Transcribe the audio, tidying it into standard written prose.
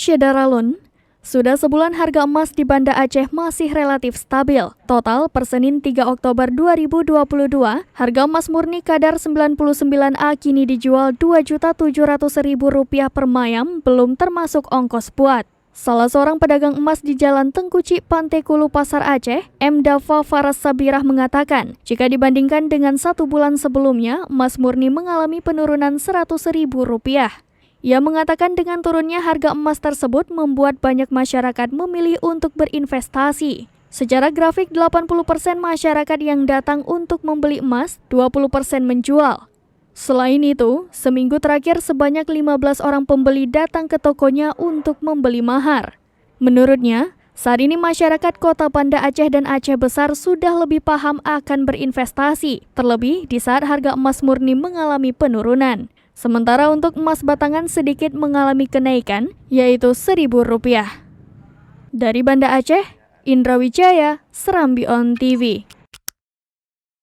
Syedaralun, sudah sebulan harga emas di Banda Aceh masih relatif stabil. Total per Senin 3 Oktober 2022, harga emas murni kadar 99A kini dijual Rp2.700.000 per mayam, belum termasuk ongkos buat. Salah seorang pedagang emas di Jalan Tengkuci, Pantai Kulu, Pasar Aceh, M. Dafa Faras Sabirah mengatakan, jika dibandingkan dengan 1 bulan sebelumnya, emas murni mengalami penurunan Rp100.000. Ia mengatakan dengan turunnya harga emas tersebut membuat banyak masyarakat memilih untuk berinvestasi. Secara grafik, 80% masyarakat yang datang untuk membeli emas, 20% menjual. Selain itu, seminggu terakhir sebanyak 15 orang pembeli datang ke tokonya untuk membeli mahar. Menurutnya, saat ini masyarakat Kota Banda Aceh dan Aceh Besar sudah lebih paham akan berinvestasi, terlebih di saat harga emas murni mengalami penurunan. Sementara untuk emas batangan sedikit mengalami kenaikan, yaitu Rp1.000. Dari Banda Aceh, Indra Wijaya, Serambi On TV.